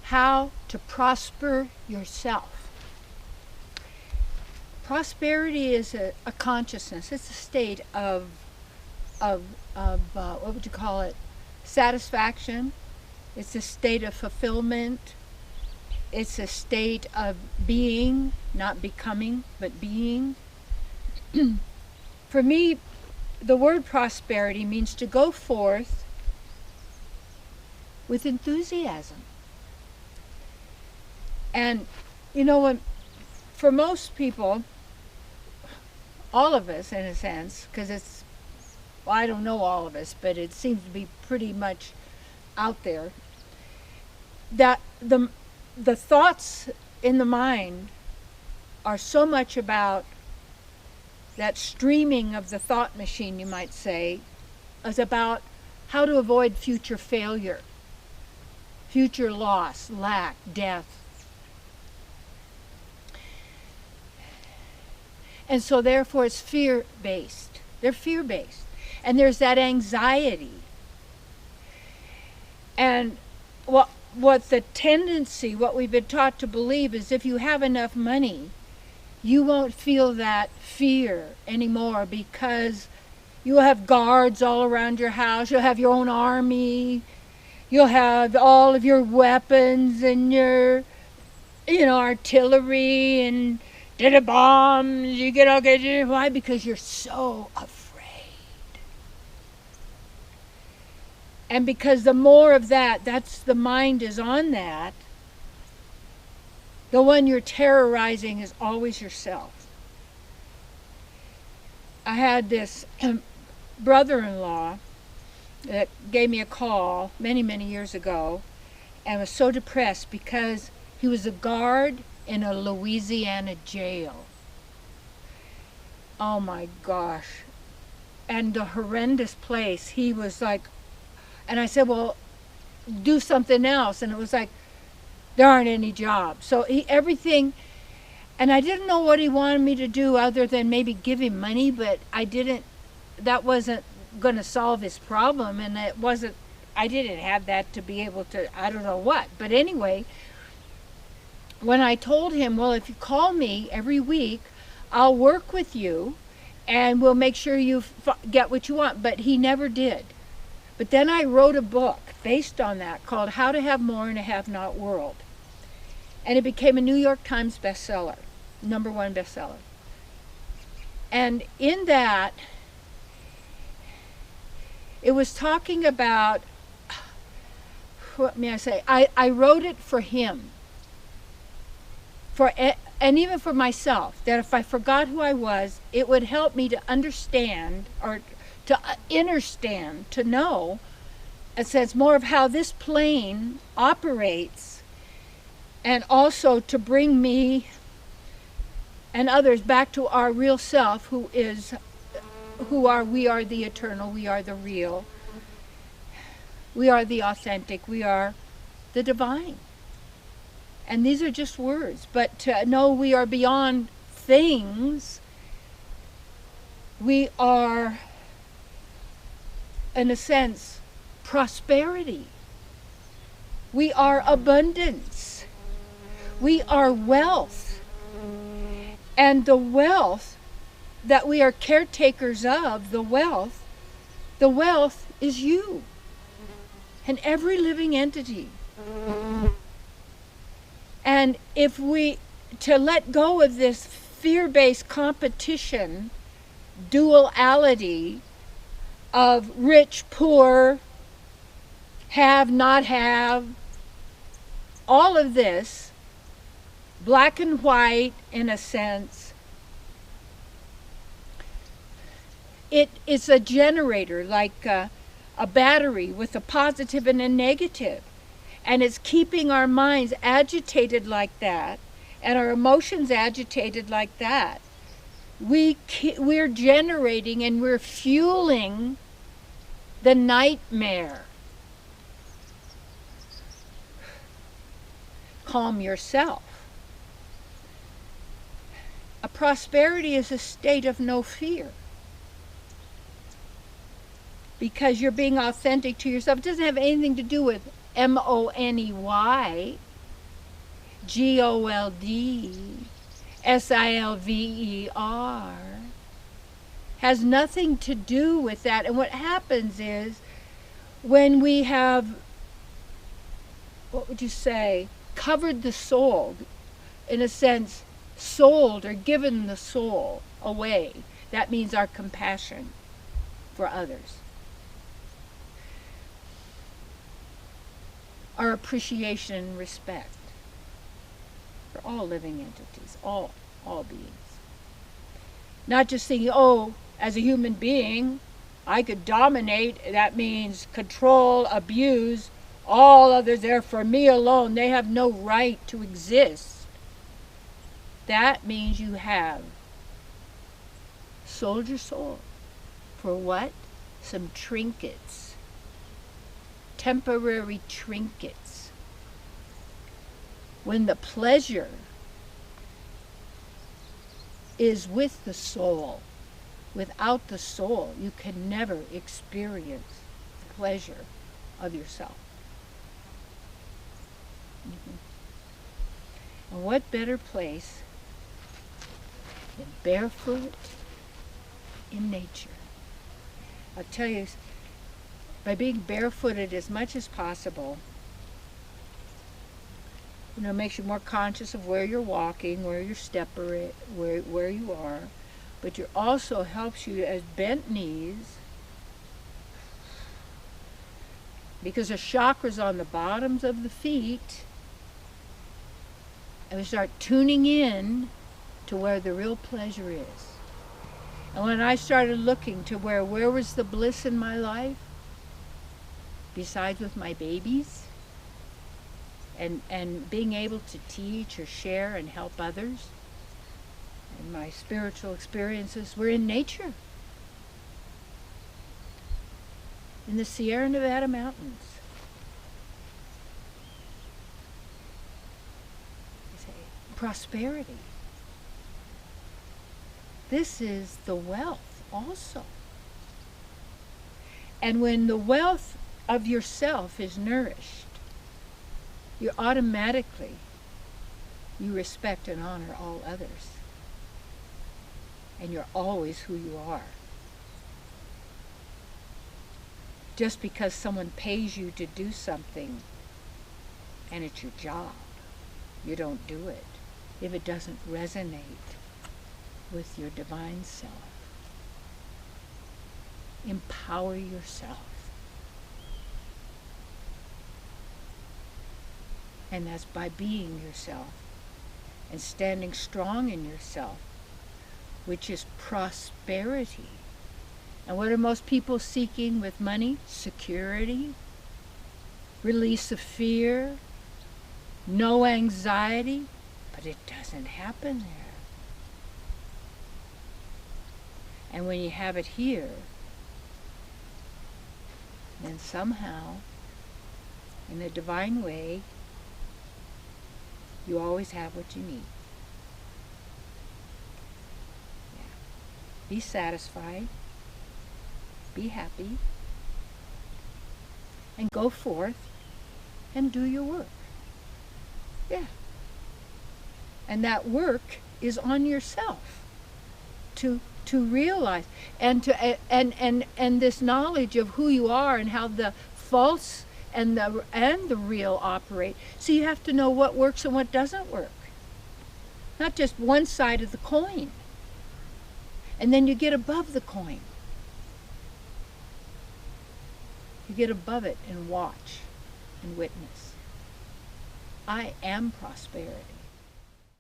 how to prosper yourself. Prosperity is a consciousness. It's a state of what would you call it? Satisfaction. It's a state of fulfillment. It's a state of being, not becoming, but being. For me, the word prosperity means to go forth with enthusiasm. And, you know, when, for most people, all of us in a sense, because it's, well, I don't know all of us, but it seems to be pretty much out there, that the thoughts in the mind are so much about that streaming of the thought machine, you might say, is about how to avoid future failure, future loss, lack, death. And so therefore it's fear-based. They're fear-based. And there's that anxiety. And what the tendency, what we've been taught to believe is if you have enough money, you won't feel that fear anymore because you'll have guards all around your house, you'll have your own army, you'll have all of your weapons and your, you know, artillery and bombs, you get all good. Why? Because you're so afraid. And because the more of that, that's the mind is on that, the one you're terrorizing is always yourself. I had this brother-in-law that gave me a call many, many years ago and was so depressed because he was a guard in a Louisiana jail. Oh my gosh. And the horrendous place, he was like, and I said, well, do something else. And it was like, there aren't any jobs. So everything, and I didn't know what he wanted me to do other than maybe give him money, but that wasn't going to solve his problem. And I didn't have that to be able to, I don't know what. But anyway, when I told him, well, if you call me every week, I'll work with you and we'll make sure you get what you want. But he never did. But then I wrote a book based on that called How to Have More in a Have-Not World. And it became a New York Times bestseller, #1 bestseller. And in that, it was talking about, what may I say, I wrote it for him. And even for myself, that if I forgot who I was, it would help me to understand, or to understand, to know, it says more of how this plane operates, and also to bring me and others back to our real self, we are the eternal, we are the real, we are the authentic, we are the divine. And these are just words, but to know we are beyond things, we are, in a sense, prosperity. We are abundance. We are wealth. And the wealth that we are caretakers of, the wealth is you and every living entity. And if to let go of this fear-based competition, duality of rich, poor, have, not have, all of this, black and white in a sense, it's a generator, like a battery with a positive and a negative. And it's keeping our minds agitated like that, and our emotions agitated like that. We're generating and we're fueling the nightmare. Calm yourself. A prosperity is a state of no fear. Because you're being authentic to yourself. It doesn't have anything to do with money. Goldsilver, has nothing to do with that. And what happens is when we have, what would you say, covered the soul, in a sense, sold or given the soul away, that means our compassion for others, our appreciation and respect for all living entities, all beings. Not just thinking, oh, as a human being, I could dominate, that means control, abuse, all others, they're for me alone, they have no right to exist. That means you have sold your soul. For what? Some trinkets. Temporary trinkets. When the pleasure is with the soul, without the soul, you can never experience the pleasure of yourself. And what better place than barefoot in nature? I'll tell you, by being barefooted as much as possible, it makes you more conscious of where you're walking, where your stepper is, where you are, but it also helps you as bent knees, because the chakras on the bottoms of the feet, and we start tuning in to where the real pleasure is. And when I started looking to where was the bliss in my life, besides with my babies, and being able to teach or share and help others, and my spiritual experiences were in nature. In the Sierra Nevada mountains. Prosperity. This is the wealth also. And when the wealth of yourself is nourished, you automatically, you respect and honor all others. And you're always who you are. Just because someone pays you to do something and it's your job, you don't do it if it doesn't resonate with your divine self. Empower yourself. And that's by being yourself and standing strong in yourself, which is prosperity. And what are most people seeking with money? Security, release of fear, no anxiety, but it doesn't happen there. And when you have it here, then somehow, in a divine way, you always have what you need. Yeah. Be satisfied, be happy, and go forth and do your work. Yeah. And that work is on yourself to realize and this knowledge of who you are and how the false and the real operate. So you have to know what works and what doesn't work. Not just one side of the coin. And then you get above the coin. You get above it and watch and witness. I am prosperity.